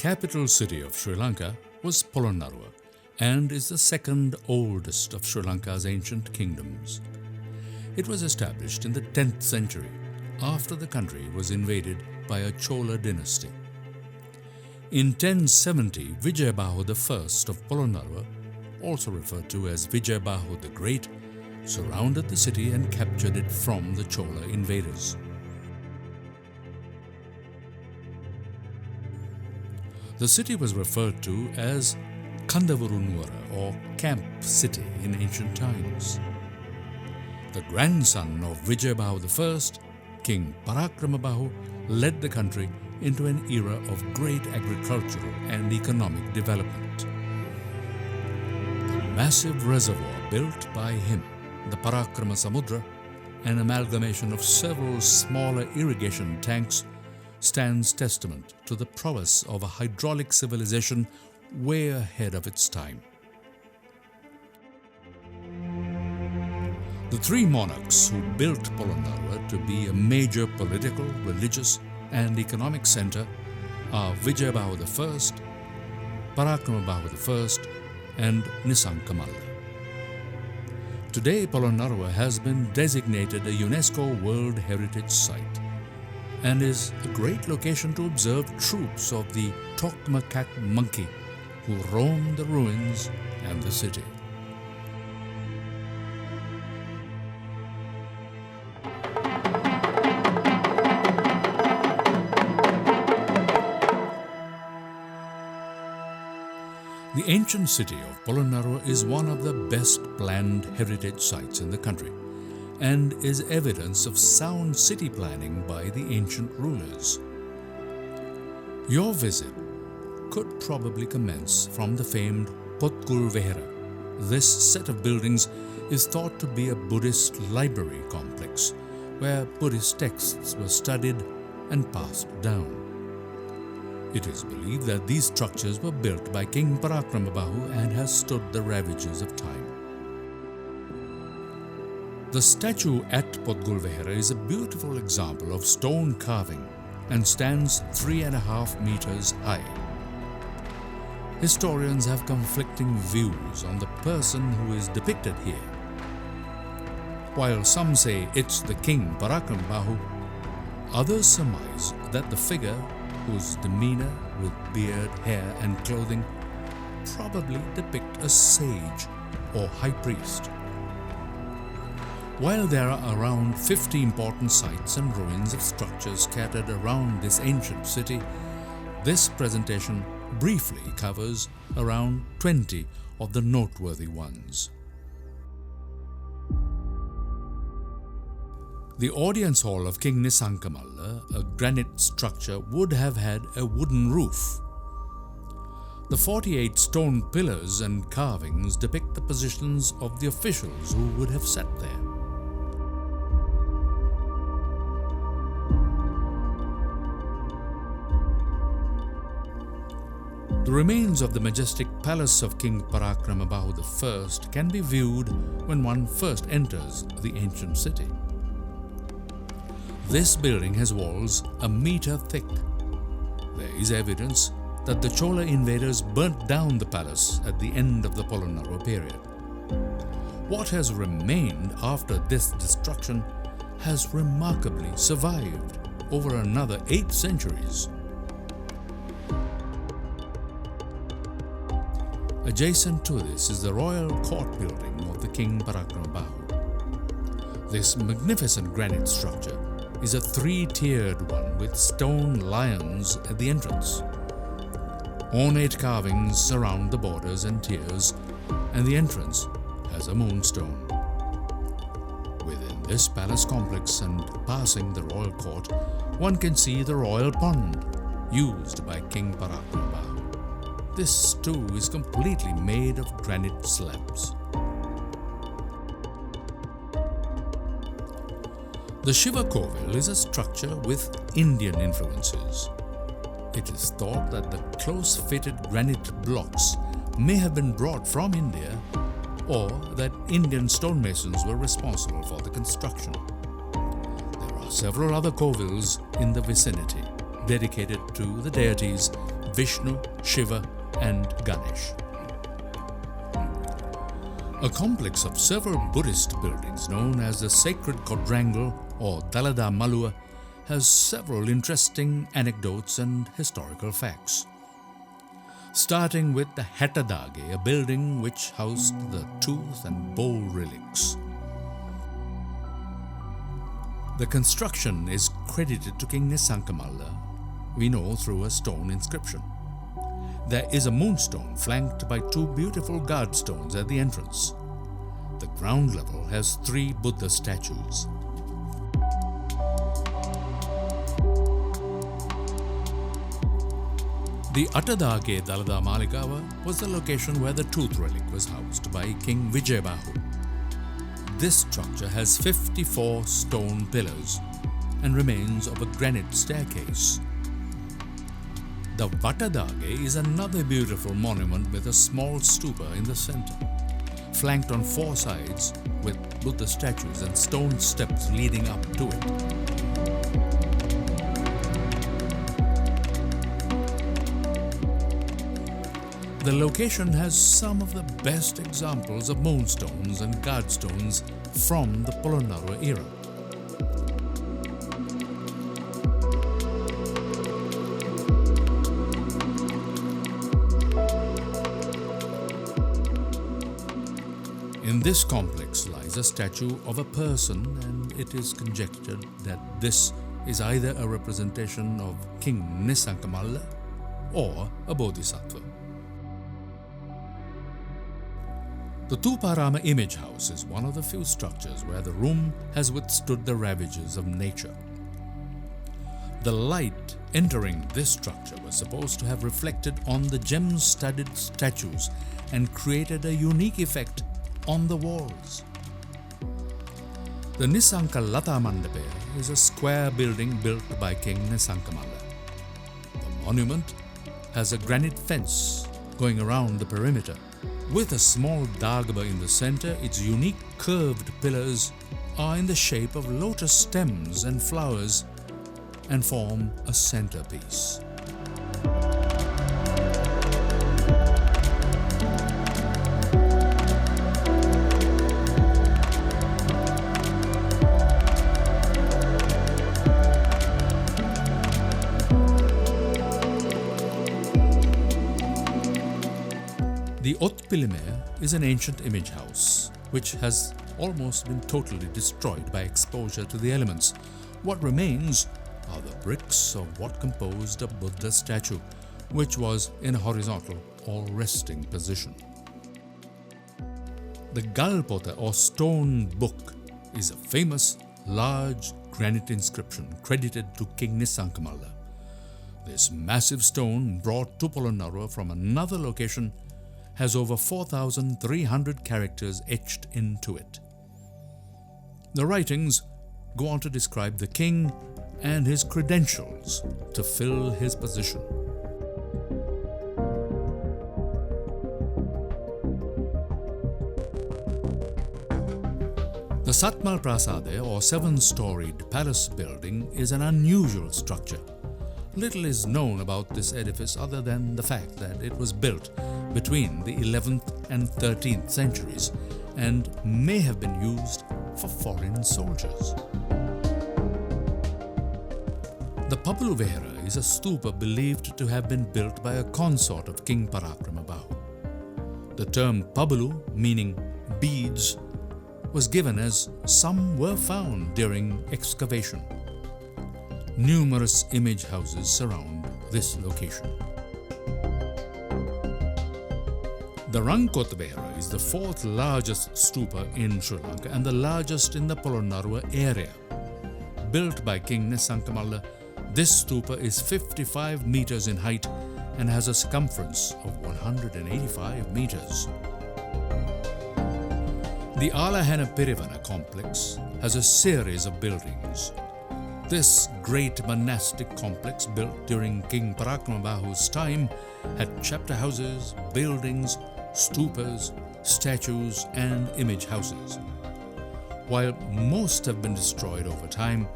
capital city of Sri Lanka was Polonnaruwa and is the second oldest of Sri Lanka's ancient kingdoms. It was established in the 10th century after the country was invaded by a Chola dynasty. In 1070, Vijayabahu I of Polonnaruwa, also referred to as Vijayabahu the Great, surrounded the city and captured it from the Chola invaders. The city was referred to as Polonnaruwa or Camp City in ancient times. The grandson of Vijayabahu I, King Parakramabahu, led the country into an era of great agricultural and economic development. The massive reservoir built by him, the Parakrama Samudra, an amalgamation of several smaller irrigation tanks, stands testament to the prowess of a hydraulic civilization way ahead of its time. The three monarchs who built Polonnaruwa to be a major political, religious and economic center are Vijayabahu I, Parakramabahu I and Nisankamalla. Today, Polonnaruwa has been designated a UNESCO World Heritage Site and is a great location to observe troops of the Tokmakak monkey who roam the ruins and the city. The ancient city of Polonnaruwa is one of the best planned heritage sites in the country and is evidence of sound city planning by the ancient rulers. Your visit could probably commence from the famed Potgul Vihara. This set of buildings is thought to be a Buddhist library complex where Buddhist texts were studied and passed down. It is believed that these structures were built by King Parakramabahu and has stood the ravages of time. The statue at Potgul Vihara is a beautiful example of stone carving and stands 3.5 meters high. Historians have conflicting views on the person who is depicted here. While some say it's the King Parakramabahu, others surmise that the figure, whose demeanor with beard, hair and clothing probably depict a sage or high priest. While there are around 50 important sites and ruins of structures scattered around this ancient city, this presentation briefly covers around 20 of the noteworthy ones. The audience hall of King Nisankamalla, a granite structure, would have had a wooden roof. The 48 stone pillars and carvings depict the positions of the officials who would have sat there. The remains of the majestic palace of King Parakramabahu I can be viewed when one first enters the ancient city. This building has walls a meter thick. There is evidence that the Chola invaders burnt down the palace at the end of the Polonnaruwa period. What has remained after this destruction has remarkably survived over another 8 centuries. Adjacent to this is the royal court building of the King Parakramabahu. This magnificent granite structure is a 3-tiered one with stone lions at the entrance. Ornate carvings surround the borders and tiers, and the entrance has a moonstone. Within this palace complex and passing the royal court, one can see the royal pond used by King Parakramabahu. This too is completely made of granite slabs. The Shiva Kovil is a structure with Indian influences. It is thought that the close-fitted granite blocks may have been brought from India, or that Indian stonemasons were responsible for the construction. There are several other kovils in the vicinity dedicated to the deities Vishnu, Shiva and Ganesh. A complex of several Buddhist buildings known as the Sacred Quadrangle or Dalada Malua has several interesting anecdotes and historical facts. Starting with the Hattadage, a building which housed the tooth and bowl relics. The construction is credited to King Nisankamalla, we know through a stone inscription. There is a moonstone flanked by two beautiful guard stones at the entrance. The ground level has 3 Buddha statues. The Attadage Dalada Malikawa was the location where the tooth relic was housed by King Vijayabahu. This structure has 54 stone pillars and remains of a granite staircase. The Vattadage is another beautiful monument with a small stupa in the center, flanked on 4 sides with Buddha statues and stone steps leading up to it. The location has some of the best examples of moonstones and guardstones from the Polonnaruwa era. In this complex lies a statue of a person, and it is conjectured that this is either a representation of King Nisankamalla or a Bodhisattva. The Tuparama image house is one of the few structures where the room has withstood the ravages of nature. The light entering this structure was supposed to have reflected on the gem-studded statues and created a unique effect on the walls. The Nisanka Lata Mandape is a square building built by King Nisankamalla. The monument has a granite fence going around the perimeter. With a small dagaba in the center, its unique curved pillars are in the shape of lotus stems and flowers and form a centerpiece. The Otpilimer is an ancient image house which has almost been totally destroyed by exposure to the elements. What remains are the bricks of what composed a Buddha statue, which was in a horizontal or resting position. The Galpota or stone book is a famous large granite inscription credited to King Nisankamalla. This massive stone brought to Polonnaruwa from another location has over 4,300 characters etched into it. The writings go on to describe the king and his credentials to fill his position. The Satmal Prasade or 7-storied palace building is an unusual structure. Little is known about this edifice other than the fact that it was built between the 11th and 13th centuries and may have been used for foreign soldiers. The Pabalu Vihara is a stupa believed to have been built by a consort of King Parakramabahu. The term Pabalu, meaning beads, was given as some were found during excavation. Numerous image houses surround this location. The Rangkot Vihara is the 4th largest stupa in Sri Lanka and the largest in the Polonnaruwa area. Built by King Nisankamalla, this stupa is 55 meters in height and has a circumference of 185 meters. The Alahana Pirivana complex has a series of buildings. This great monastic complex, built during King Parakramabahu's time, had chapter houses, buildings, stupas, statues, and image houses. While most have been destroyed over time,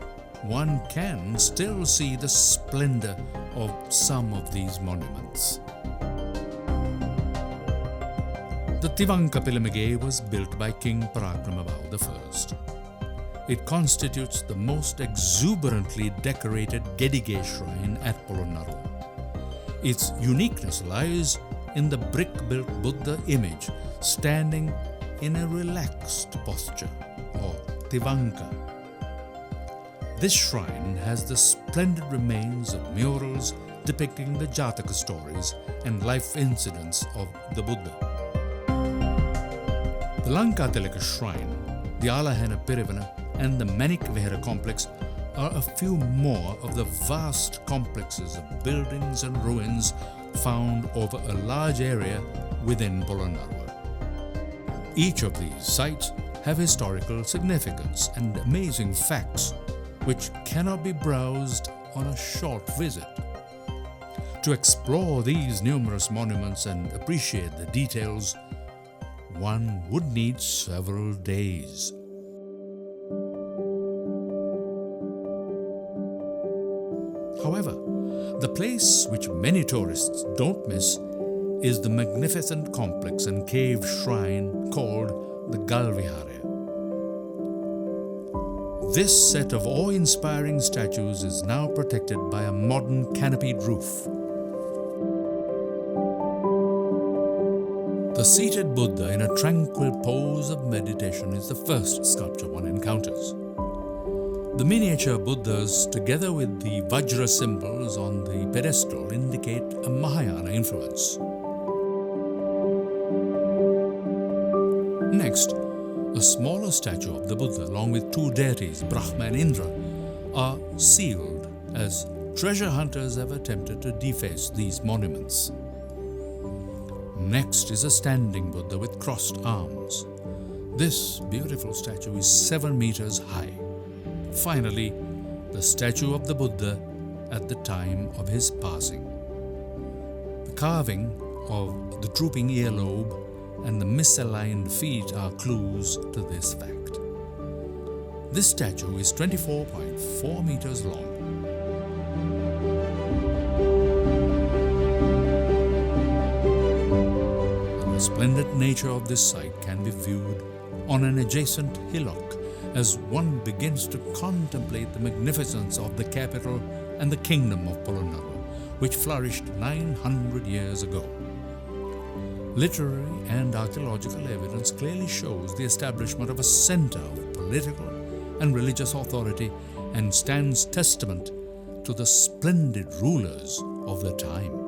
one can still see the splendor of some of these monuments. The Tivanka Pilamige was built by King Parakramabau I. It constitutes the most exuberantly decorated Gedige shrine at Polonnaruwa. Its uniqueness lies in the brick-built Buddha image standing in a relaxed posture, or Tivanka. This shrine has the splendid remains of murals depicting the Jataka stories and life incidents of the Buddha. The Lankatilaka shrine, the Alahena Pirivana, and the Manik Vihara complex are a few more of the vast complexes of buildings and ruins found over a large area within Polonnaruwa. Each of these sites have historical significance and amazing facts which cannot be browsed on a short visit. To explore these numerous monuments and appreciate the details, one would need several days. However, the place which many tourists don't miss is the magnificent complex and cave shrine called the Galviharya. This set of awe-inspiring statues is now protected by a modern canopied roof. The seated Buddha in a tranquil pose of meditation is the first sculpture one encounters. The miniature Buddhas, together with the Vajra symbols on the pedestal, indicate a Mahayana influence. Next, a smaller statue of the Buddha, along with two deities, Brahma and Indra, are sealed as treasure hunters have attempted to deface these monuments. Next is a standing Buddha with crossed arms. This beautiful statue is 7 meters high. Finally, the statue of the Buddha at the time of his passing. The carving of the drooping earlobe and the misaligned feet are clues to this fact. This statue is 24.4 meters long. The resplendent nature of this site can be viewed on an adjacent hillock as one begins to contemplate the magnificence of the capital and the kingdom of Polonnaruwa, which flourished 900 years ago. Literary and archaeological evidence clearly shows the establishment of a center of political and religious authority and stands testament to the splendid rulers of the time.